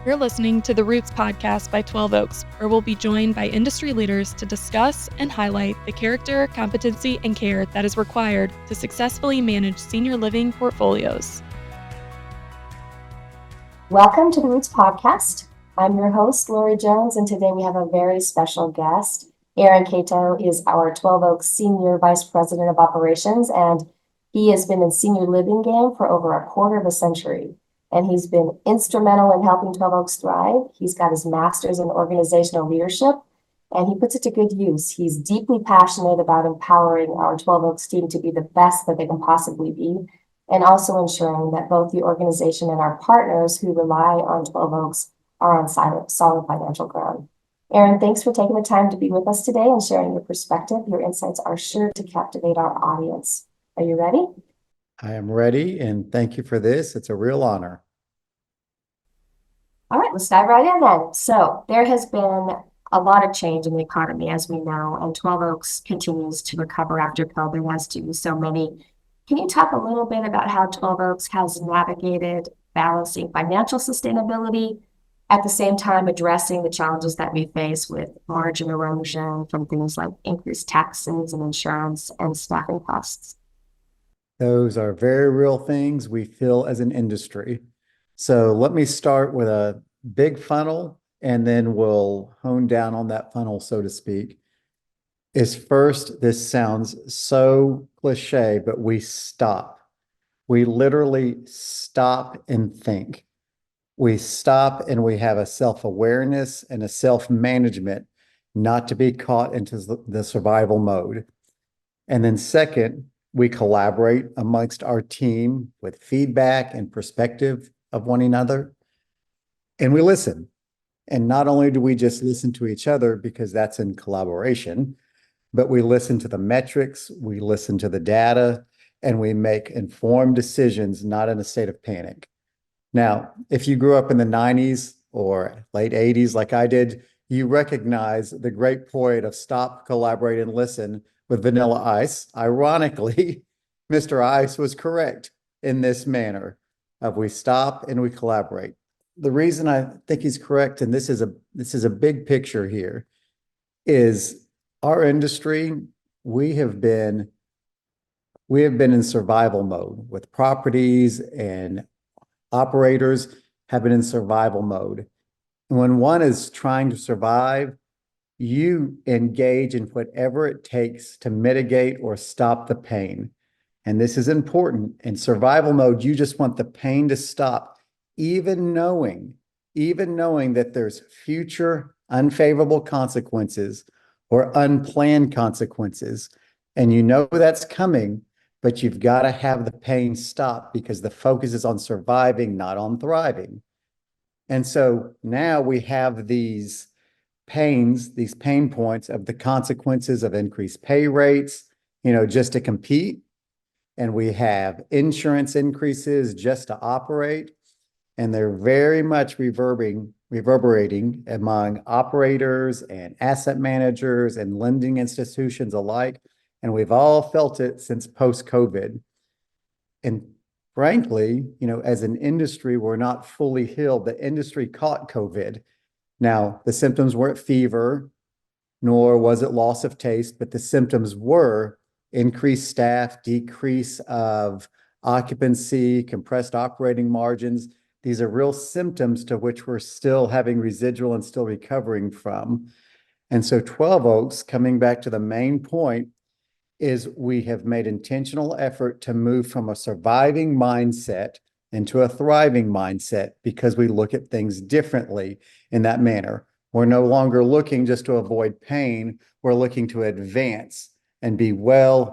You're listening to the Roots podcast by 12 Oaks, where we'll be joined by industry leaders to discuss and highlight the character, competency, and care that is required to successfully manage senior living portfolios. Welcome to the Roots podcast. I'm your host, Lori Jones, and today we have a very special guest. Aaron Catoe is our 12 Oaks Senior Vice President of Operations, and he has been in senior living game for over a quarter of a century. And he's been instrumental in helping 12 Oaks thrive. He's got his master's in organizational leadership, and he puts it to good use. He's deeply passionate about empowering our 12 Oaks team to be the best that they can possibly be, and also ensuring that both the organization and our partners who rely on 12 Oaks are on solid financial ground. Aaron, thanks for taking the time to be with us today and sharing your perspective. Your insights are sure to captivate our audience. Are you ready? I am ready, and thank you for this. It's a real honor. All right, let's dive right in then. So there has been a lot of change in the economy, as we know, and 12 Oaks continues to recover after COVID, as do so many. Can you talk a little bit about how 12 Oaks has navigated balancing financial sustainability at the same time addressing the challenges that we face with margin erosion from things like increased taxes and insurance and staffing costs? Those are very real things we feel as an industry. So let me start with a big funnel, and then we'll hone down on that funnel, so to speak. First, this sounds so cliche, but we stop. We literally stop and think. We stop and we have a self-awareness and a self-management not to be caught into the survival mode. And then second, we collaborate amongst our team with feedback and perspective of one another. And we listen. And not only do we just listen to each other because that's in collaboration, but we listen to the metrics, we listen to the data, and we make informed decisions, not in a state of panic. Now, if you grew up in the 90s or late 80s like I did, you recognize the great poet of Stop, Collaborate, and Listen with Vanilla Ice. Ironically, Mr. Ice was correct in this manner of we stop and we collaborate. The reason I think he's correct, and this is a big picture here, is our industry, we have been in survival mode with properties, and operators have been in survival mode. And when one is trying to survive, you engage in whatever it takes to mitigate or stop the pain. And this is important. In survival mode, you just want the pain to stop, even knowing that there's future unfavorable consequences or unplanned consequences. And you know that's coming, but you've got to have the pain stop because the focus is on surviving, not on thriving. And so now we have these pain points of the consequences of increased pay rates, just to compete. And we have insurance increases just to operate. And they're very much reverberating among operators and asset managers and lending institutions alike. And we've all felt it since post-COVID. And frankly, as an industry, we're not fully healed. The industry caught COVID. Now, the symptoms weren't fever, nor was it loss of taste, but the symptoms were increased staff, decrease of occupancy, compressed operating margins. These are real symptoms to which we're still having residual and still recovering from. And so 12 Oaks, coming back to the main point, is we have made intentional effort to move from a surviving mindset into a thriving mindset because we look at things differently in that manner. We're no longer looking just to avoid pain. We're looking to advance and be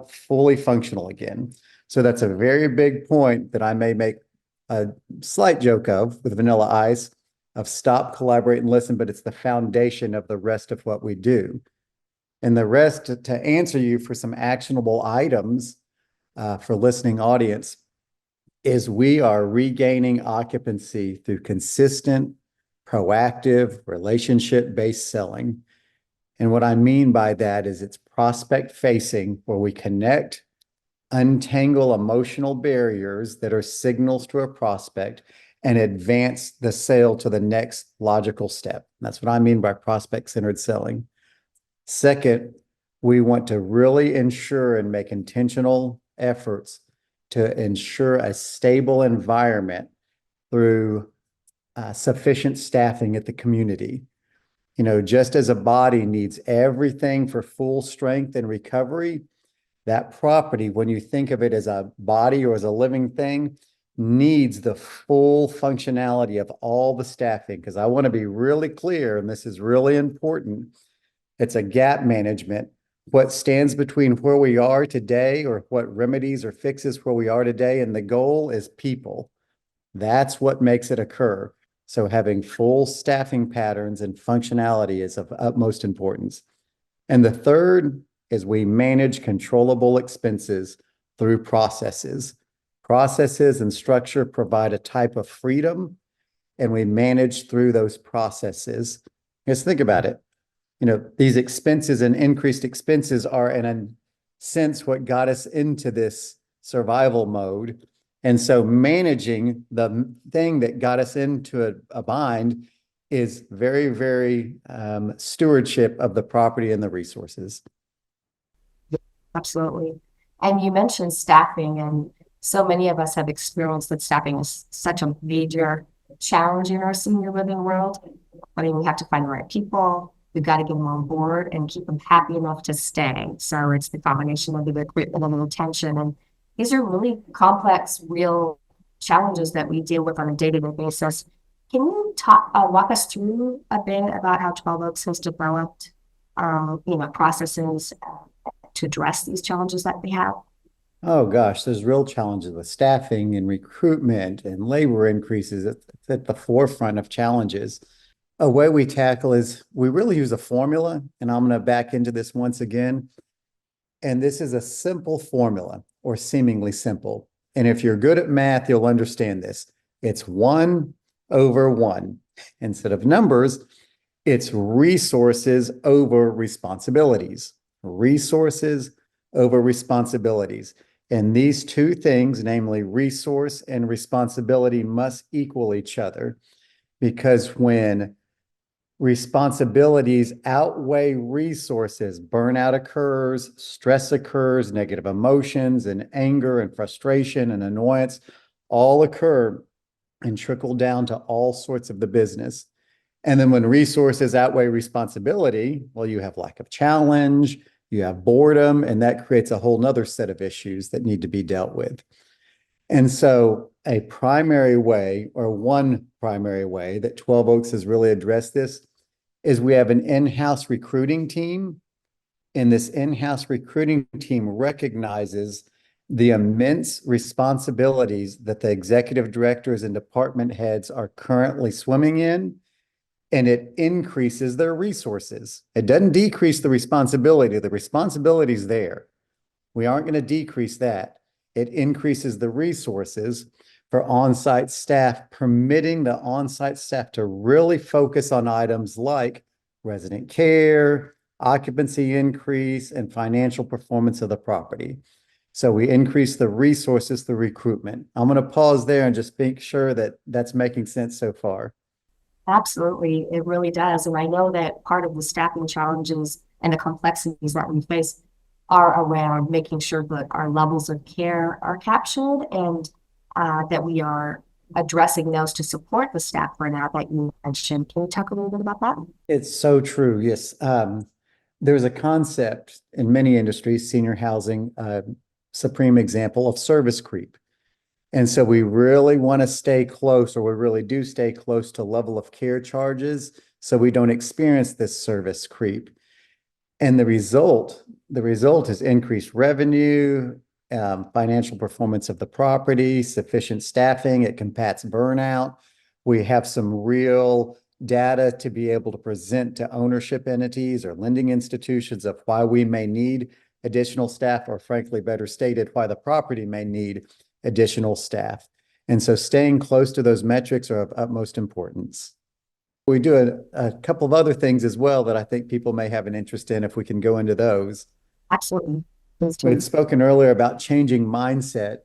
fully functional again. So that's a very big point that I may make a slight joke of with Vanilla Ice of stop, collaborate, and listen, but it's the foundation of the rest of what we do. And the rest, to answer you for some actionable items for listening audience, is we are regaining occupancy through consistent, proactive, relationship-based selling. And what I mean by that is it's prospect-facing, where we connect, untangle emotional barriers that are signals to a prospect, and advance the sale to the next logical step. That's what I mean by prospect-centered selling. Second, we want to really ensure and make intentional efforts to ensure a stable environment through sufficient staffing at the community. You know, just as a body needs everything for full strength and recovery, that property, when you think of it as a body or as a living thing, needs the full functionality of all the staffing. Because I want to be really clear, and this is really important, it's a gap management. What stands between where we are today, or what remedies or fixes where we are today, and the goal is people. That's what makes it occur. So having full staffing patterns and functionality is of utmost importance. And the third is we manage controllable expenses through processes. Processes and structure provide a type of freedom, and we manage through those processes. Just think about it. You know, these expenses and increased expenses are in a sense what got us into this survival mode. And so managing the thing that got us into a bind is very, very stewardship of the property and the resources. Absolutely. And you mentioned staffing, and so many of us have experienced that staffing is such a major challenge in our senior living world. I mean, we have to find the right people. We've got to get them on board and keep them happy enough to stay. So it's the combination of the recruitment and the retention. And these are really complex, real challenges that we deal with on a day-to-day basis. Can you walk us through a bit about how 12 Oaks has developed, processes to address these challenges that we have? Oh gosh, there's real challenges with staffing and recruitment and labor increases. It's at the forefront of challenges. A way we tackle is we really use a formula, and I'm going to back into this once again. And this is a simple formula, or seemingly simple. And if you're good at math, you'll understand this. It's 1/1. Instead of numbers, it's resources over responsibilities. Resources over responsibilities. And these two things, namely resource and responsibility, must equal each other. Because when responsibilities outweigh resources, burnout occurs, stress occurs, negative emotions and anger and frustration and annoyance all occur and trickle down to all sorts of the business. And then when resources outweigh responsibility, well, you have lack of challenge, you have boredom, and that creates a whole nother set of issues that need to be dealt with. And so a primary way, or one primary way that 12 Oaks has really addressed this, is we have an in-house recruiting team. And this in-house recruiting team recognizes the immense responsibilities that the executive directors and department heads are currently swimming in, and it increases their resources. It doesn't decrease the responsibility. The responsibility is there. We aren't going to decrease that. It increases the resources for on-site staff, permitting the on-site staff to really focus on items like resident care, occupancy increase, and financial performance of the property. So we increase the resources through recruitment. I'm going to pause there and just make sure that that's making sense so far. Absolutely, it really does. And I know that part of the staffing challenges and the complexities that we face are around making sure that our levels of care are captured, and that we are addressing those to support the staff burnout that you mentioned. Can you talk a little bit about that? It's so true. Yes. There's a concept in many industries, senior housing, supreme example of service creep. And so we really want to stay close, or we really do stay close to level of care charges, so we don't experience this service creep. And the result is increased revenue, financial performance of the property, sufficient staffing. It combats burnout. We have some real data to be able to present to ownership entities or lending institutions of why we may need additional staff, or frankly, better stated, why the property may need additional staff. And so staying close to those metrics are of utmost importance. We do a couple of other things as well that I think people may have an interest in, if we can go into those. Absolutely. We had spoken earlier about changing mindset.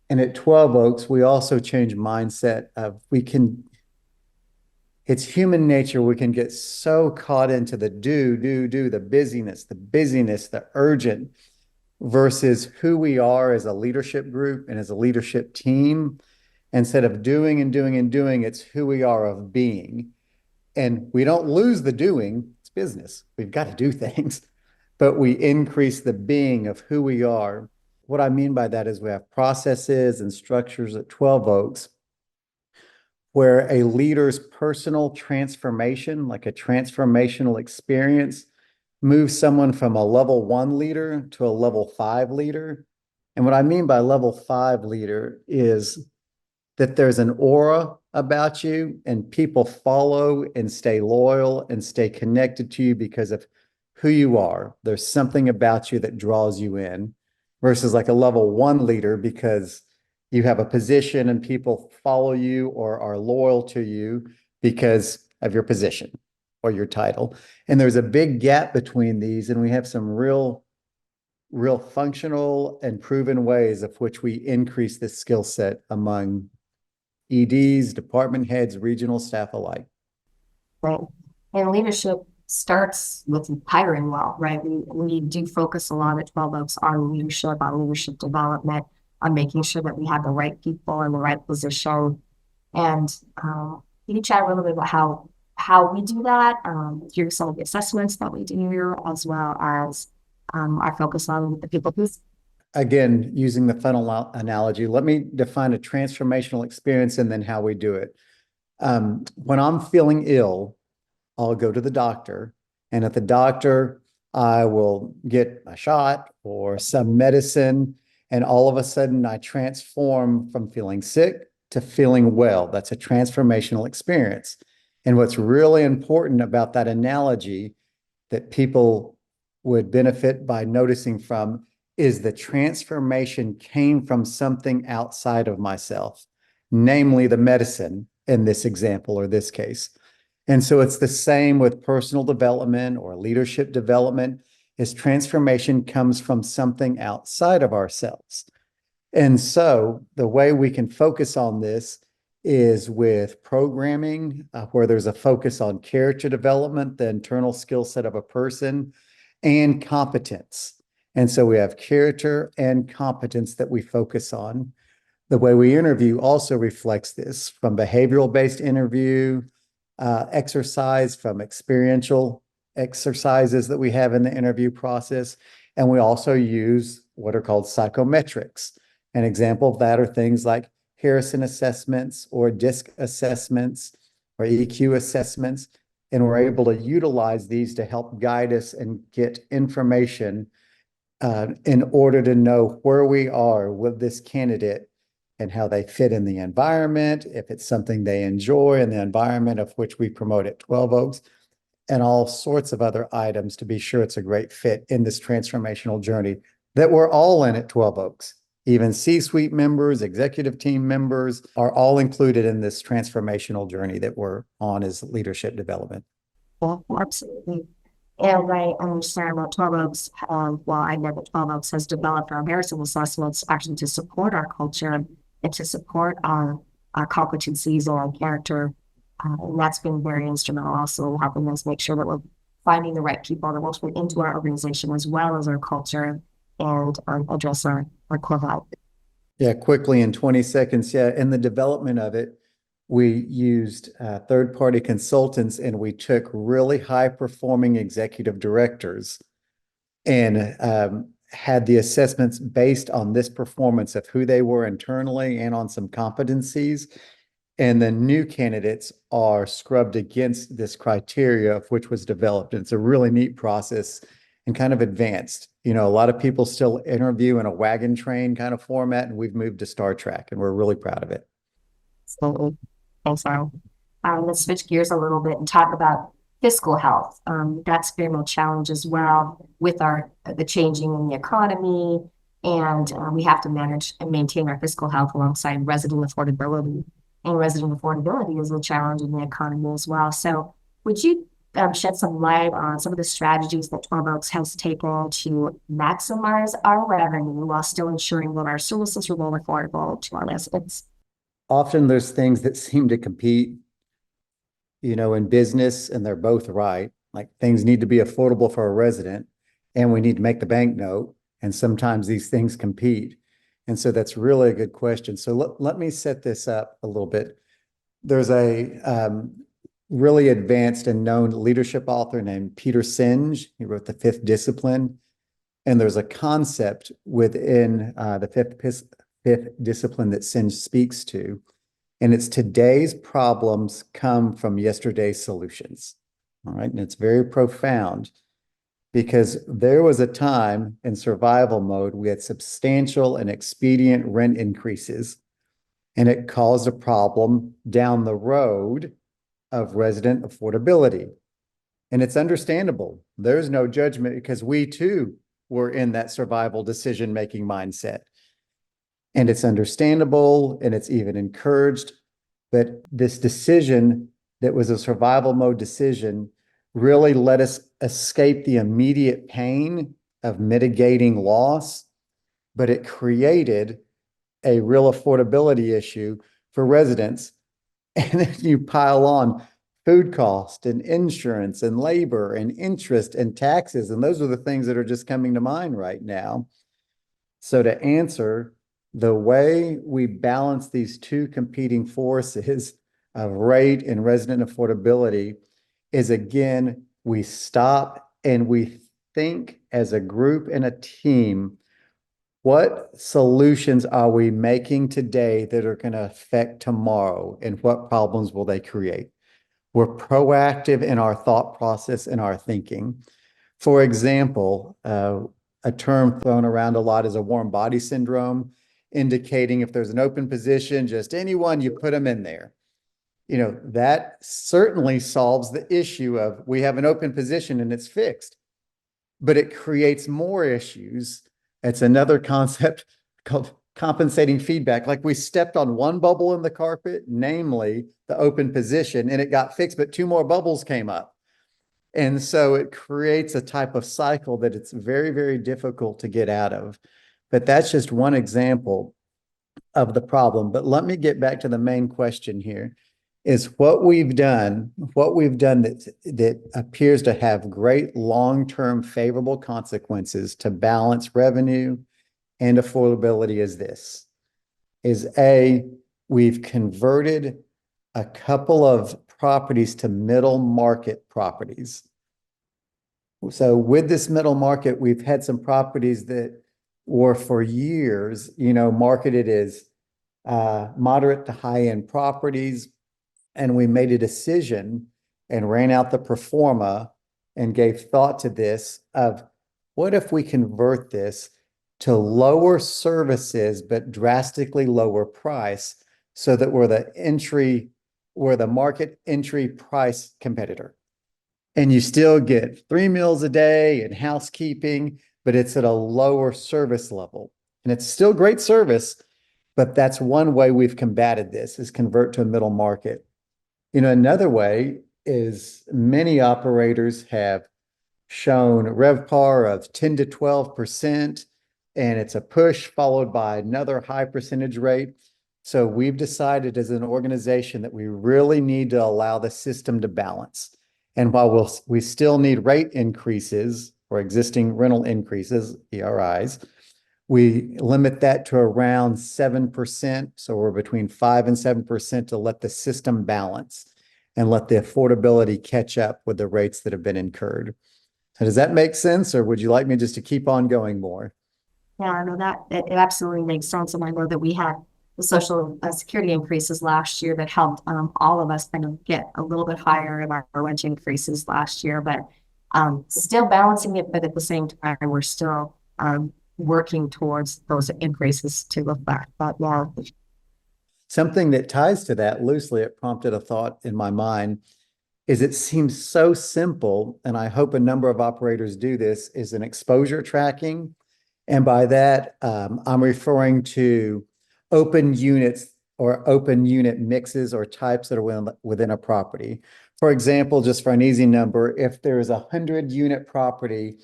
And at 12 Oaks, we also change mindset of it's human nature. We can get so caught into the do, the busyness, the urgent versus who we are as a leadership group and as a leadership team. Instead of doing and doing and doing, it's who we are of being. And we don't lose the doing, it's business. We've got to do things, but we increase the being of who we are. What I mean by that is we have processes and structures at 12 Oaks where a leader's personal transformation, like a transformational experience, moves someone from a level 1 leader to a level 5 leader. And what I mean by level 5 leader is that there's an aura about you and people follow and stay loyal and stay connected to you because of who you are. There's something about you that draws you in versus like a level 1 leader because you have a position and people follow you or are loyal to you because of your position or your title. And there's a big gap between these, and we have some real functional and proven ways of which we increase this skill set among EDs, department heads, regional staff alike. Right. And leadership starts with hiring well, right? We do focus a lot at 12 Oaks on leadership development, on making sure that we have the right people in the right position. And can you chat a little bit about how we do that through some of the assessments that we do here, as well as our focus on the people piece? Again, using the funnel analogy, let me define a transformational experience and then how we do it. When I'm feeling ill, I'll go to the doctor, and at the doctor, I will get a shot or some medicine, and all of a sudden I transform from feeling sick to feeling well. That's a transformational experience. And what's really important about that analogy that people would benefit by noticing from is the transformation came from something outside of myself, namely the medicine in this example or this case. And so it's the same with personal development or leadership development, is transformation comes from something outside of ourselves. And so the way we can focus on this is with programming, where there's a focus on character development, the internal skill set of a person, and competence. And so we have character and competence that we focus on. The way we interview also reflects this, from behavioral-based interview, exercise, from experiential exercises that we have in the interview process. And we also use what are called psychometrics. An example of that are things like Harrison assessments or DISC assessments or EQ assessments. And we're able to utilize these to help guide us and get information in order to know where we are with this candidate and how they fit in the environment, if it's something they enjoy in the environment of which we promote at 12 Oaks, and all sorts of other items to be sure it's a great fit in this transformational journey that we're all in at 12 Oaks. Even C-suite members, executive team members are all included in this transformational journey that we're on as leadership development. Well, absolutely. And I understand what 12 Oaks, well, I know that 12 Oaks has developed our Harrison assessments actually to support our culture and to support our competencies or our character. And that's been very instrumental, also helping us make sure that we're finding the right people that will fit into our organization as well as our culture and address our core value. Yeah, quickly in 20 seconds. Yeah, in the development of it, we used third-party consultants, and we took really high-performing executive directors and had the assessments based on this performance of who they were internally and on some competencies. And the new candidates are scrubbed against this criteria of which was developed. And it's a really neat process and kind of advanced. You know, a lot of people still interview in a wagon train kind of format, and we've moved to Star Trek, and we're really proud of it. Absolutely. Thanks, Aaron. Let's switch gears a little bit and talk about fiscal health. That's been a challenge as well with the changing in the economy, and we have to manage and maintain our fiscal health alongside resident affordability. And resident affordability is a challenge in the economy as well. So would you shed some light on some of the strategies that 12 Oaks has taken to maximize our revenue while still ensuring that our services remain affordable to our residents. Often there's things that seem to compete, in business, and they're both right. Like things need to be affordable for a resident, and we need to make the banknote. And sometimes these things compete. And so that's really a good question. So let me set this up a little bit. There's a really advanced and known leadership author named Peter Senge. He wrote The Fifth Discipline. And there's a concept within the fifth discipline that Senge speaks to. And it's today's problems come from yesterday's solutions. All right. And it's very profound because there was a time in survival mode we had substantial and expedient rent increases, and it caused a problem down the road of resident affordability. And it's understandable. There's no judgment because we too were in that survival decision-making mindset. And it's understandable and it's even encouraged. But this decision that was a survival mode decision really let us escape the immediate pain of mitigating loss, but it created a real affordability issue for residents. And then you pile on food cost and insurance and labor and interest and taxes. And those are the things that are just coming to mind right now. So to answer, the way we balance these two competing forces of rate and resident affordability is, again, we stop and we think as a group and a team, what solutions are we making today that are going to affect tomorrow, and what problems will they create? We're proactive in our thought process and our thinking. For example, a term thrown around a lot is a warm body syndrome, indicating if there's an open position, just anyone, you put them in there. That certainly solves the issue of we have an open position and it's fixed, but it creates more issues. It's another concept called compensating feedback. Like we stepped on one bubble in the carpet, namely the open position, and it got fixed, but two more bubbles came up. And so it creates a type of cycle that it's very, very difficult to get out of. But that's just one example of the problem. But let me get back to the main question here, is what we've done that appears to have great long-term favorable consequences to balance revenue and affordability is we've converted a couple of properties to middle market properties. So with this middle market, we've had some properties that were for years, marketed as moderate to high-end properties. And we made a decision and ran out the pro forma and gave thought to this of what if we convert this to lower services, but drastically lower price, so that we're the market entry price competitor. And you still get 3 meals a day and housekeeping, but it's at a lower service level. And it's still great service, but that's one way we've combated this, is convert to a middle market. Another way is many operators have shown RevPAR of 10 to 12%, and it's a push followed by another high percentage rate. So we've decided as an organization that we really need to allow the system to balance. And while we still need rate increases or existing rental increases, ERIs, we limit that to around 7%. So we're between 5 and 7% to let the system balance and let the affordability catch up with the rates that have been incurred. So does that make sense, or would you like me just to keep on going more? Yeah, I know that it absolutely makes sense. And I know that we had the social security increases last year that helped all of us kind of get a little bit higher in our rent increases last year, but still balancing it. But at the same time, we're still working towards those increases to look back. But yeah. Something that ties to that loosely, it prompted a thought in my mind, is it seems so simple, and I hope a number of operators do this, is an exposure tracking. And by that, I'm referring to open units or open unit mixes or types that are within a property. For example, just for an easy number, if there's a 100-unit property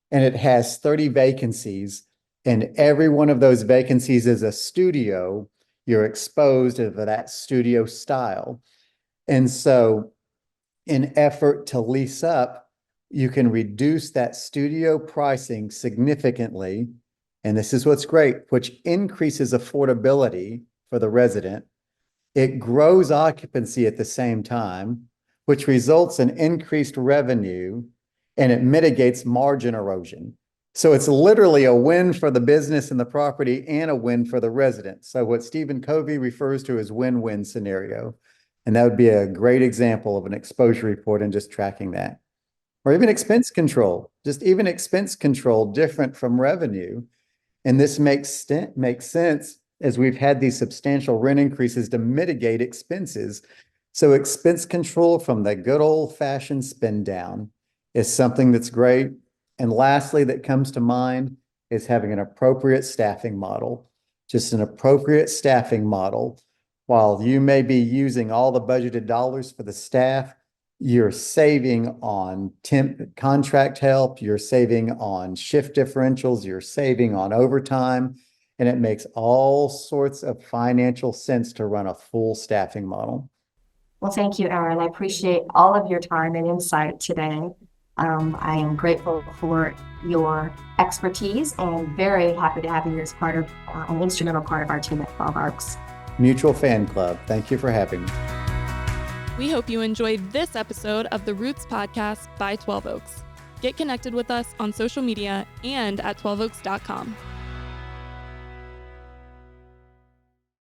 and it has 30 vacancies, and every one of those vacancies is a studio, you're exposed to that studio style. And so in effort to lease up, you can reduce that studio pricing significantly. And this is what's great, which increases affordability for the resident. It grows occupancy at the same time, which results in increased revenue, and it mitigates margin erosion. So it's literally a win for the business and the property and a win for the resident. So what Stephen Covey refers to as win-win scenario. And that would be a great example of an exposure report and just tracking that. Or even expense control, just even expense control different from revenue. And this makes sense as we've had these substantial rent increases to mitigate expenses. So expense control from the good old-fashioned spend down is something that's great. And lastly, that comes to mind is having an appropriate staffing model. Just an appropriate staffing model. While you may be using all the budgeted dollars for the staff, you're saving on temp contract help, you're saving on shift differentials, you're saving on overtime, and it makes all sorts of financial sense to run a full staffing model. Well, thank you, Aaron. I appreciate all of your time and insight today. I am grateful for your expertise and very happy to have you as part of an instrumental part of our team at 12 Oaks. Mutual Fan Club. Thank you for having me. We hope you enjoyed this episode of the Roots Podcast by 12 Oaks. Get connected with us on social media and at 12oaks.com.